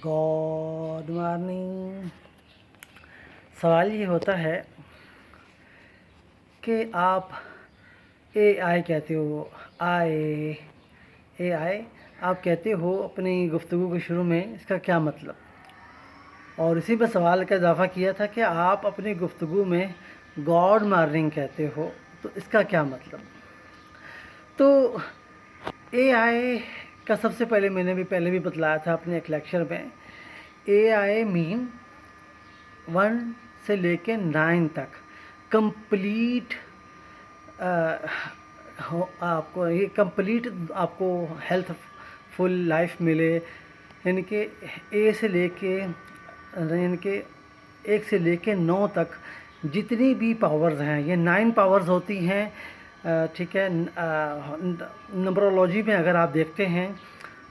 Good morning. सवाल ये होता है कि आप AI कहते हो, AI आप कहते हो अपनी गुफ्तगू के शुरू में, इसका क्या मतलब? और इसी पर सवाल का इजाफ़ा किया था कि आप अपनी गुफ्तगू में गॉड मॉर्निंग कहते हो, तो इसका क्या मतलब? तो AI का सबसे पहले मैंने पहले भी बतलाया था अपने एक लेक्चर में। AI मीन 1 से लेके 9 तक कंप्लीट आपको ये कंप्लीट आपको हेल्थ फुल लाइफ मिले, यानी कि A से लेके यानी कि 1 से लेके 9 तक जितनी भी पावर्स हैं, ये 9 पावर्स होती हैं। ठीक है, नंबरोलॉजी में अगर आप देखते हैं,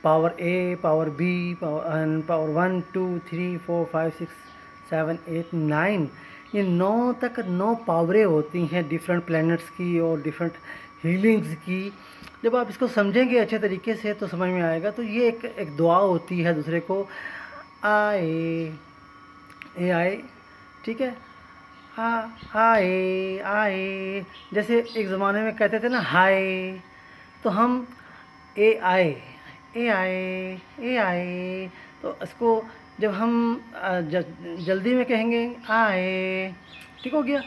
power A, power B, power 1 2 3 4 5 6 7 8 9, ये 9 तक 9 पावरें होती हैं डिफरेंट प्लैनेट्स की और डिफरेंट हीलिंग्स की। जब आप इसको समझेंगे अच्छे तरीके से तो समझ में आएगा। तो ये एक दुआ होती है दूसरे को, AI, ठीक है, आए आए, जैसे एक ज़माने में कहते थे ना हाय, तो हम ए आए, तो इसको जब हम जल्दी में कहेंगे आए, ठीक हो गया।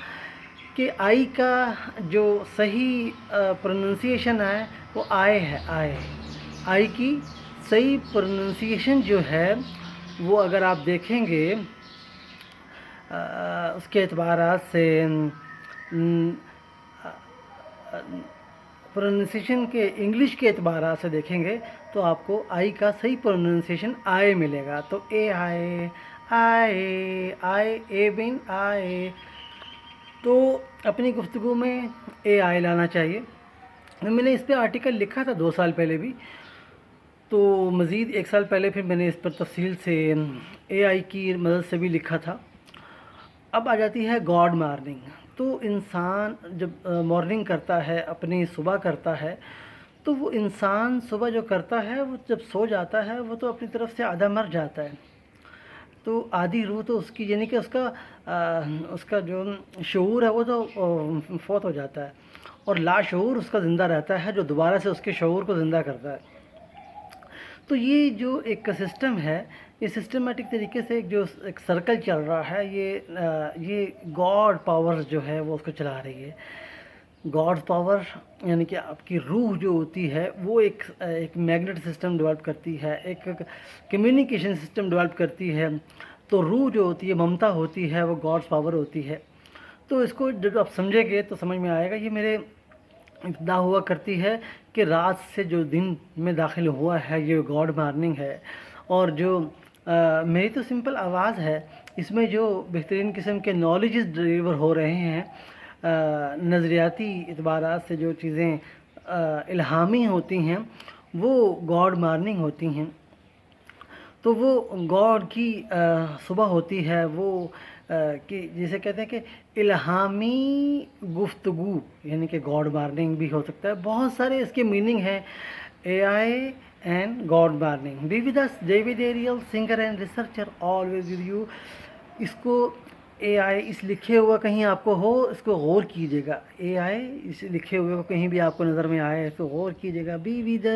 कि आई का जो सही प्रोनंसिएशन है वो आए है। आई की सही प्रोनंसिएशन जो है वो अगर आप देखेंगे उसके एतबार से प्रोनंसिएशन के इंग्लिश के एतबार से देखेंगे तो आपको आई का सही प्रोनंसिएशन आए मिलेगा। तो आए आए आए, ए बिन आए, तो अपनी गुफ्तगू में AI लाना चाहिए। मैंने इस पर आर्टिकल लिखा था 2 साल पहले भी, तो मज़ीद 1 साल पहले फिर मैंने इस पर तफसील से AI की मदद से भी लिखा था। अब आ जाती है गॉड मॉर्निंग। तो इंसान जब मॉर्निंग करता है, अपनी सुबह करता है, तो वो इंसान सुबह जो करता है वो जब सो जाता है वो तो अपनी तरफ से आधा मर जाता है। तो आधी रूह तो उसकी, यानी कि उसका जो शऊर है वो तो फौत हो जाता है, और लाशऊर उसका ज़िंदा रहता है जो दोबारा से उसके शऊर को ज़िंदा करता है। तो ये जो एक सिस्टम है, ये सिस्टमेटिक तरीके से एक सर्कल चल रहा है। ये गॉड पावर जो है वो उसको चला रही है। गॉड पावर यानी कि आपकी रूह जो होती है वो एक मैग्नेट सिस्टम डेवलप करती है, एक कम्युनिकेशन सिस्टम डेवलप करती है। तो रूह जो होती है, ममता होती है, वो गॉड्स पावर होती है। तो इसको जब आप समझेंगे तो समझ में आएगा। ये मेरे इब्तिदा हुआ करती है कि रात से जो दिन में दाखिल हुआ है ये गॉड मॉर्निंग है। और जो मेरी तो सिंपल आवाज़ है, इसमें जो बेहतरीन किस्म के नॉलेजेस डिलीवर हो रहे हैं, नज़रियाती इतबारात से जो चीज़ें इल्हामी होती हैं वो गॉड मॉर्निंग होती हैं। तो वो गॉड की सुबह होती है, वो कि जिसे कहते हैं कि इल्हामी गुफ्तगू, यानी कि गॉड मॉर्निंग भी हो सकता है। बहुत सारे इसके मीनिंग हैं। AI and god morning, be with us, David Ariel, singer and researcher, always with you. इसको AI इस लिखे हुआ कहीं आपको हो, इसको गौर कीजिएगा। AI इस लिखे हुए को कहीं भी आपको नज़र में आए तो गौर कीजिएगा। Be with